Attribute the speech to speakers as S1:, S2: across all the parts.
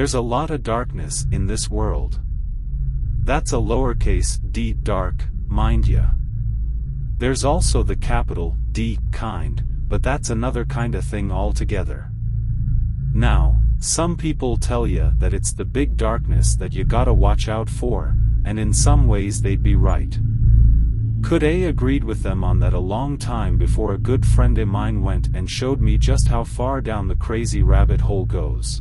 S1: There's a lot of darkness in this world. That's a lowercase d dark, mind ya. There's also the capital D kind, but that's another kinda thing altogether. Now, some people tell ya that it's the big darkness that you gotta watch out for, and in some ways they'd be right. Could I agreed with them on that a long time before a good friend of mine went and showed me just how far down the crazy rabbit hole goes.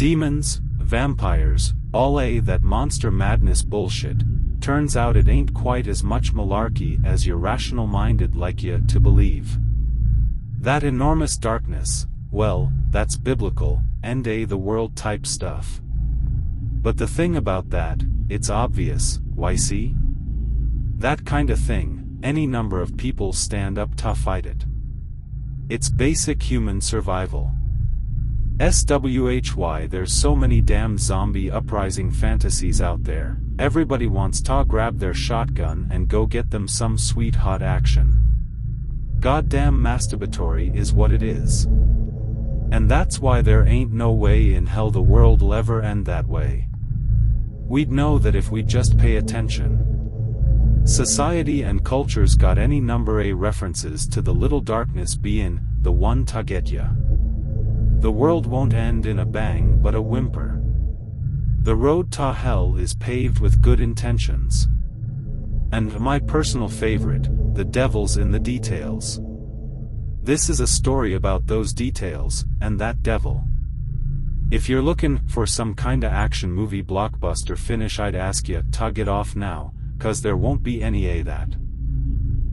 S1: Demons, vampires, all that monster madness bullshit. Turns out it ain't quite as much malarkey as you're rational-minded like ya to believe. That enormous darkness, well, that's biblical, end of the world type stuff. But the thing about that, it's obvious, why see? That kinda thing, any number of people stand up to fight it. It's basic human survival. SWHY there's so many damn zombie uprising fantasies out there, everybody wants to grab their shotgun and go get them some sweet hot action. Goddamn masturbatory is what it is. And that's why there ain't no way in hell the world'll ever end that way. We'd know that if we just pay attention. Society and culture's got any number of references to the little darkness being the one to get ya. The world won't end in a bang but a whimper. The road to hell is paved with good intentions. And my personal favorite, the devil's in the details. This is a story about those details, and that devil. If you're looking for some kinda action movie blockbuster finish, I'd ask ya to get off now, 'cause there won't be any of that.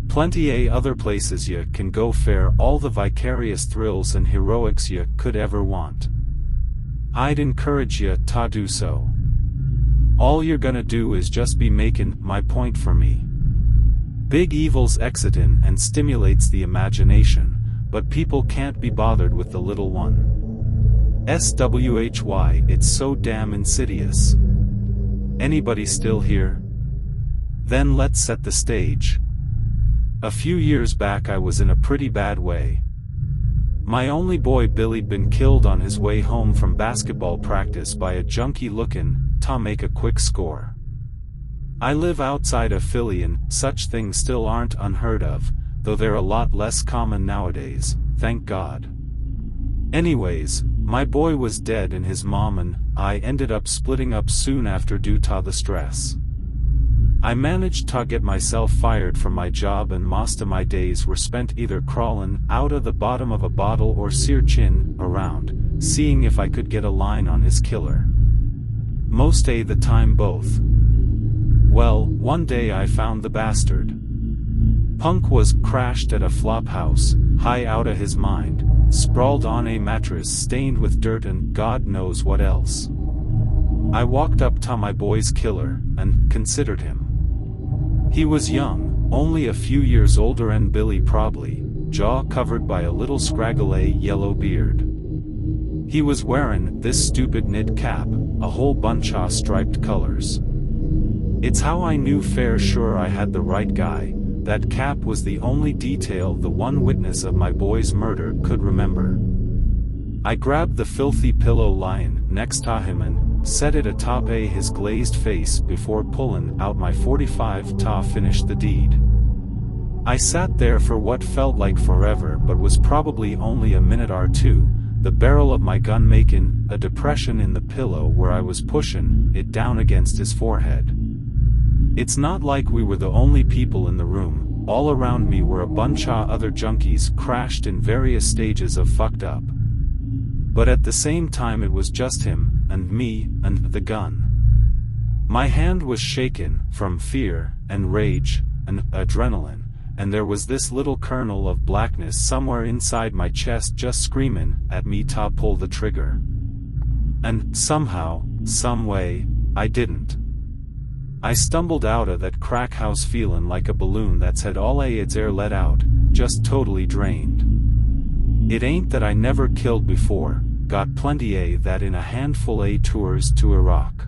S1: Plenty other places you can go fare all the vicarious thrills and heroics you could ever want. I'd encourage you to do so. All you're gonna do is just be making my point for me. Big evil's exitin' and stimulates the imagination, but people can't be bothered with the little one. SWHY it's so damn insidious. Anybody still here? Then let's set the stage. A few years back I was in a pretty bad way. My only boy Billy'd been killed on his way home from basketball practice by a junkie looking to make a quick score. I live outside of Philly and such things still aren't unheard of, though they're a lot less common nowadays, thank God. Anyways, my boy was dead and his mom and I ended up splitting up soon after due to the stress. I managed to get myself fired from my job and most of my days were spent either crawling out of the bottom of a bottle or searching around, seeing if I could get a line on his killer. Most of the time both. Well, one day I found the bastard. Punk was crashed at a flop house, high out of his mind, sprawled on a mattress stained with dirt and God knows what else. I walked up to my boy's killer, and considered him. He was young, only a few years older and Billy probably, jaw covered by a little scraggly yellow beard. He was wearing this stupid knit cap, a whole bunch of striped colors. It's how I knew fair sure I had the right guy. That cap was the only detail the one witness of my boy's murder could remember. I grabbed the filthy pillow lying next to him and set it atop his glazed face before pulling out my .45 to finish the deed. I sat there for what felt like forever but was probably only a minute or two, the barrel of my gun making a depression in the pillow where I was pushing it down against his forehead. It's not like we were the only people in the room, all around me were a bunch of other junkies crashed in various stages of fucked up. But at the same time it was just him, and me, and the gun. My hand was shaken, from fear, and rage, and adrenaline, and there was this little kernel of blackness somewhere inside my chest just screaming at me to pull the trigger. And somehow, some way, I didn't. I stumbled out of that crack house feeling like a balloon that's had all its air let out, just totally drained. It ain't that I never killed before, got plenty that in a handful tours to Iraq.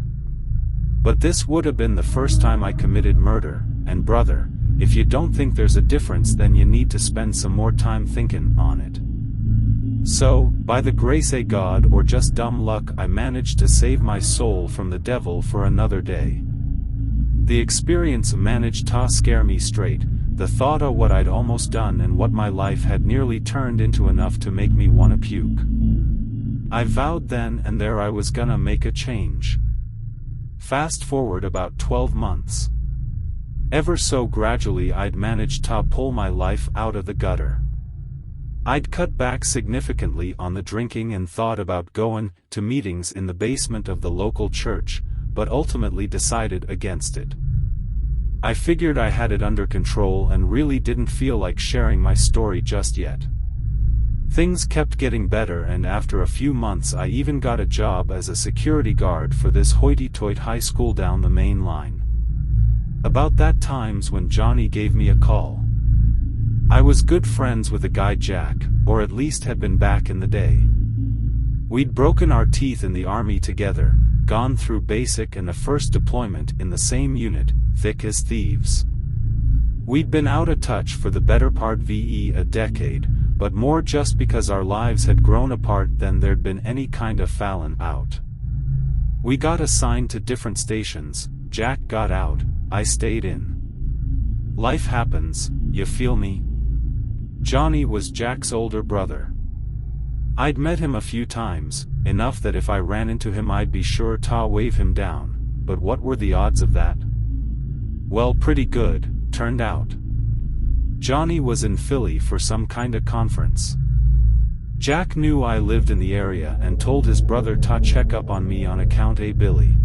S1: But this would have been the first time I committed murder, and brother, if you don't think there's a difference then you need to spend some more time thinking on it. So, by the grace of God or just dumb luck, I managed to save my soul from the devil for another day. The experience managed to scare me straight, the thought of what I'd almost done and what my life had nearly turned into enough to make me wanna puke. I vowed then and there I was gonna make a change. Fast forward about 12 months. Ever so gradually I'd managed to pull my life out of the gutter. I'd cut back significantly on the drinking and thought about going to meetings in the basement of the local church, but ultimately decided against it. I figured I had it under control and really didn't feel like sharing my story just yet. Things kept getting better, and after a few months I even got a job as a security guard for this hoity-toity high school down the main line. About that time's when Johnny gave me a call. I was good friends with the guy Jack, or at least had been back in the day. We'd broken our teeth in the army together, gone through basic and the first deployment in the same unit, thick as thieves. We'd been out of touch for the better part of a decade, but more just because our lives had grown apart than there'd been any kind of falling out. We got assigned to different stations, Jack got out, I stayed in. Life happens, you feel me? Johnny was Jack's older brother. I'd met him a few times, enough that if I ran into him I'd be sure to wave him down, but what were the odds of that? Well, pretty good, turned out. Johnny was in Philly for some kinda conference. Jack knew I lived in the area and told his brother to check up on me on account of Billy.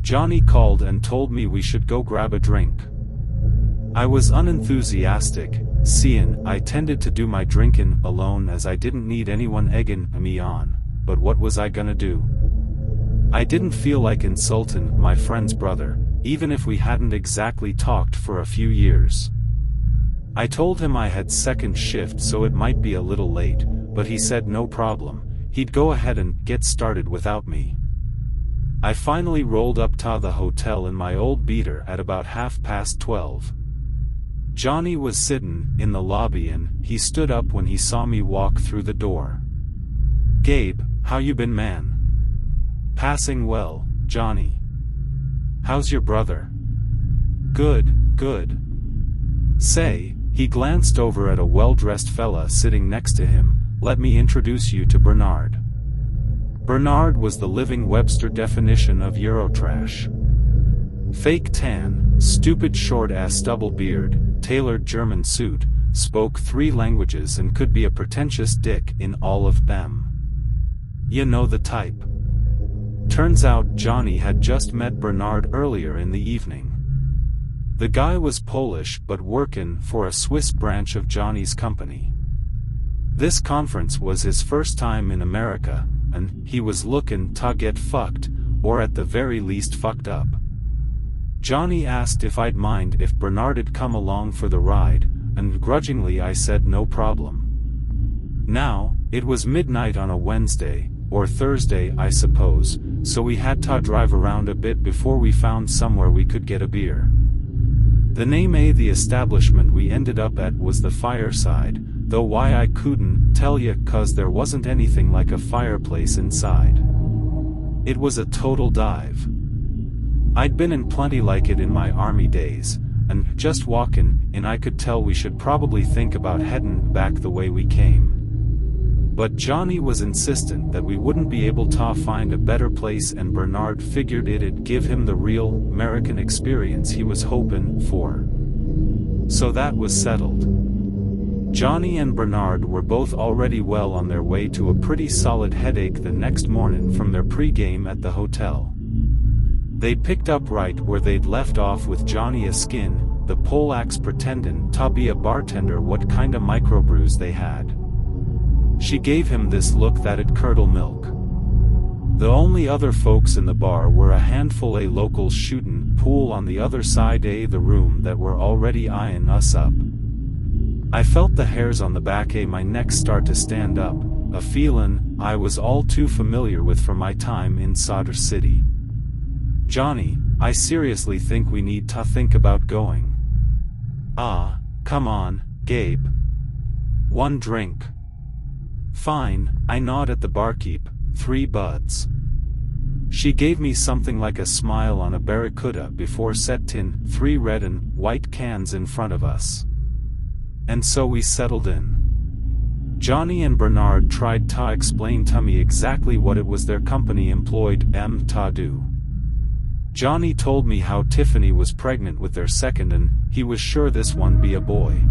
S1: Johnny called and told me we should go grab a drink. I was unenthusiastic, seeing I tended to do my drinking alone as I didn't need anyone egging me on, but what was I gonna do? I didn't feel like insulting my friend's brother, even if we hadn't exactly talked for a few years. I told him I had second shift so it might be a little late, but he said no problem, he'd go ahead and get started without me. I finally rolled up to the hotel in my old beater at about 12:30. Johnny was sitting in the lobby and he stood up when he saw me walk through the door. "Gabe, how you been, man?" "Passing well, Johnny. How's your brother?" "Good, good." "Say," he glanced over at a well-dressed fella sitting next to him, "let me introduce you to Bernard." Bernard was the living Webster definition of Eurotrash. Fake tan, stupid short-ass stubble beard, tailored German suit, spoke 3 languages and could be a pretentious dick in all of them. You know the type. Turns out Johnny had just met Bernard earlier in the evening. The guy was Polish but working for a Swiss branch of Johnny's company. This conference was his first time in America, and he was looking to get fucked, or at the very least fucked up. Johnny asked if I'd mind if Bernard'd come along for the ride, and grudgingly I said no problem. Now, it was midnight on a Wednesday, or Thursday I suppose, so we had to drive around a bit before we found somewhere we could get a beer. The name of the establishment we ended up at was the Fireside, though why I couldn't tell ya, 'cause there wasn't anything like a fireplace inside. It was a total dive. I'd been in plenty like it in my army days, and just walking in I could tell we should probably think about heading back the way we came. But Johnny was insistent that we wouldn't be able to find a better place, and Bernard figured it'd give him the real American experience he was hoping for. So that was settled. Johnny and Bernard were both already well on their way to a pretty solid headache the next morning from their pregame at the hotel. They picked up right where they'd left off with Johnny Askin, the Polax pretending to be a bartender what kinda microbrews they had. She gave him this look that'd curdle milk. The only other folks in the bar were a handful of locals shooting pool on the other side of the room that were already eyeing us up. I felt the hairs on the back of my neck start to stand up, a feeling I was all too familiar with from my time in Sodder City. "Johnny, I seriously think we need to think about going." "Ah, come on, Gabe. One drink." Fine, I nod at the barkeep, 3 buds. She gave me something like a smile on a barracuda before setting 3 red and white cans in front of us. And so we settled in. Johnny and Bernard tried to explain to me exactly what it was their company employed to do. Johnny told me how Tiffany was pregnant with their second and he was sure this one be a boy.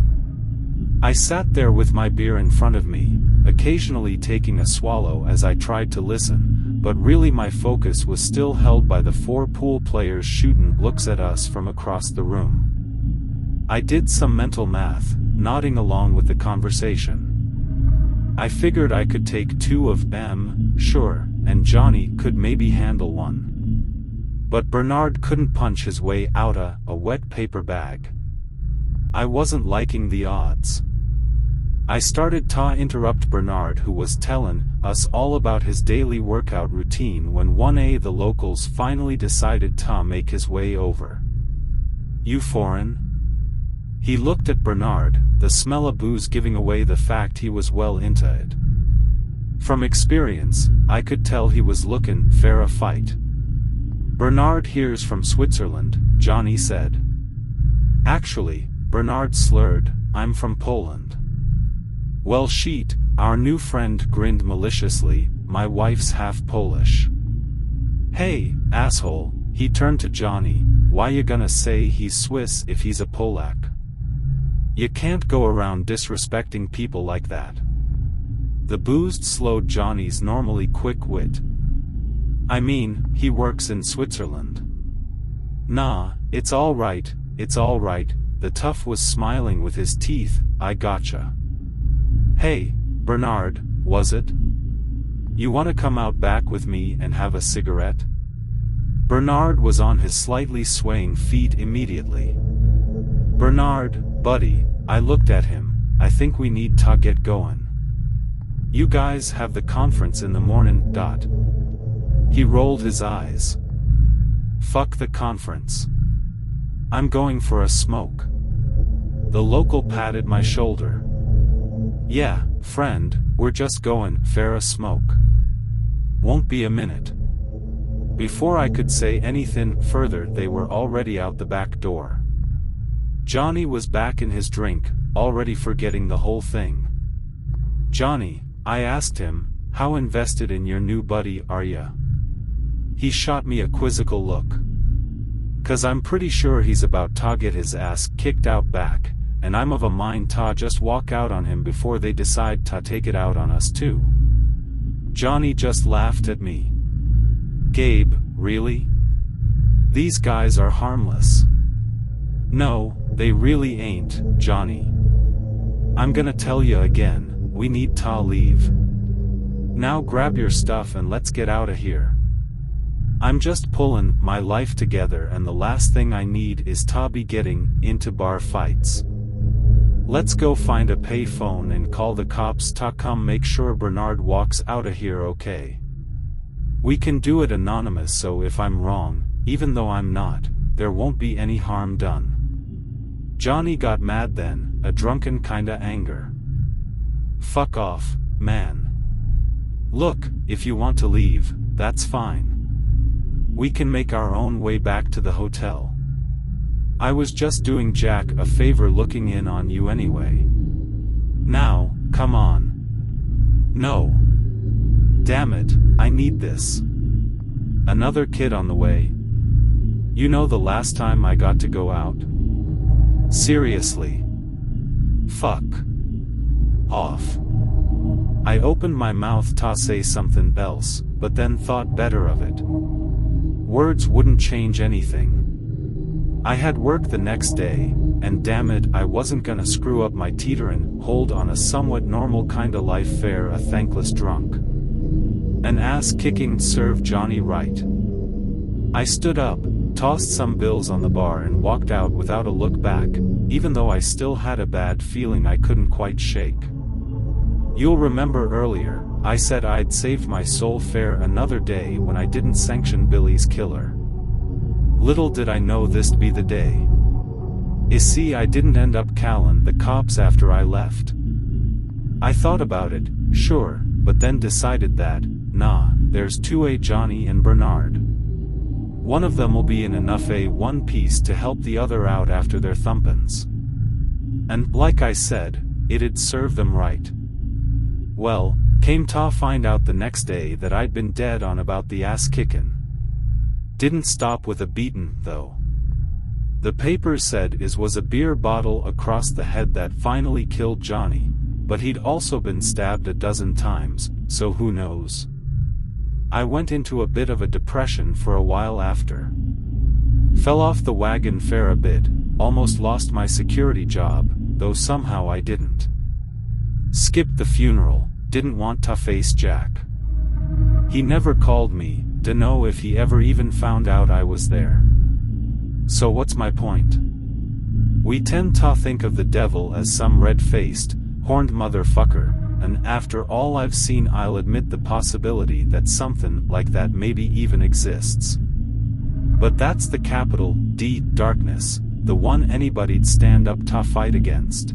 S1: I sat there with my beer in front of me, occasionally taking a swallow as I tried to listen, but really my focus was still held by the 4 pool players shooting looks at us from across the room. I did some mental math, nodding along with the conversation. I figured I could take 2 of them, sure, and Johnny could maybe handle 1. But Bernard couldn't punch his way out a wet paper bag. I wasn't liking the odds. I started to interrupt Bernard, who was telling us all about his daily workout routine, when one of the locals finally decided to make his way over. "You foreign?" He looked at Bernard, the smell of booze giving away the fact he was well into it. From experience, I could tell he was looking for a fight. "Bernard here's from Switzerland," Johnny said. Actually, Bernard slurred, "I'm from Poland." "Well shit," our new friend grinned maliciously, "my wife's half Polish." "Hey, asshole," he turned to Johnny, "why you gonna say he's Swiss if he's a Polak? You can't go around disrespecting people like that." The booze slowed Johnny's normally quick wit. "I mean, he works in Switzerland." "Nah, it's all right, the tough was smiling with his teeth, "I gotcha." "Hey, Bernard, was it? You wanna come out back with me and have a cigarette?" Bernard was on his slightly swaying feet immediately. "Bernard, buddy," I looked at him, "I think we need to get going. You guys have the conference in the morning, dot." He rolled his eyes. "Fuck the conference. I'm going for a smoke." The local patted my shoulder. "Yeah, friend, we're just going for a smoke. Won't be a minute." Before I could say anything further, they were already out the back door. Johnny was back in his drink, already forgetting the whole thing. "Johnny," I asked him, "how invested in your new buddy are ya?" He shot me a quizzical look. "'Cause I'm pretty sure he's about to get his ass kicked out back, and I'm of a mind to just walk out on him before they decide to take it out on us too." Johnny just laughed at me. "Gabe, really? These guys are harmless." "No, they really ain't, Johnny. I'm gonna tell you again, we need to leave. Now grab your stuff and let's get out of here. I'm just pulling my life together, and the last thing I need is to be getting into bar fights. Let's go find a pay phone and call the cops to come make sure Bernard walks out of here okay. We can do it anonymous, so if I'm wrong, even though I'm not, there won't be any harm done." Johnny got mad then, a drunken kinda anger. "Fuck off, man. Look, if you want to leave, that's fine. We can make our own way back to the hotel. I was just doing Jack a favor looking in on you anyway. Now, come on." "No. Damn it, I need this. Another kid on the way. You know the last time I got to go out? Seriously. Fuck off." I opened my mouth to say something else, but then thought better of it. Words wouldn't change anything. I had work the next day, and damn it, I wasn't gonna screw up my teetering hold on a somewhat normal kinda life for a thankless drunk. An ass-kicking served Johnny right. I stood up, tossed some bills on the bar and walked out without a look back, even though I still had a bad feeling I couldn't quite shake. You'll remember earlier, I said I'd saved my soul for another day when I didn't sanction Billy's killer. Little did I know this'd be the day. You see, I didn't end up calling the cops after I left. I thought about it, Sure, but then decided that, nah, there's 2A Johnny and Bernard. One of them will be in enough a one piece to help the other out after their thumpins'. And, like I said, it'd serve them right. Well, came to find out the next day that I'd been dead on about the ass kickin'. Didn't stop with a beatin', though. The papers said it was a beer bottle across the head that finally killed Johnny, but he'd also been stabbed a dozen times, so who knows. I went into a bit of a depression for a while after. Fell off the wagon fair a bit, almost lost my security job, though somehow I didn't. Skipped the funeral, didn't want to face Jack. He never called me, dunno if he ever even found out I was there. So what's my point? We tend to think of the devil as some red-faced, horned motherfucker, and after all I've seen I'll admit the possibility that something like that maybe even exists. But that's the capital D darkness, the one anybody'd stand up to fight against.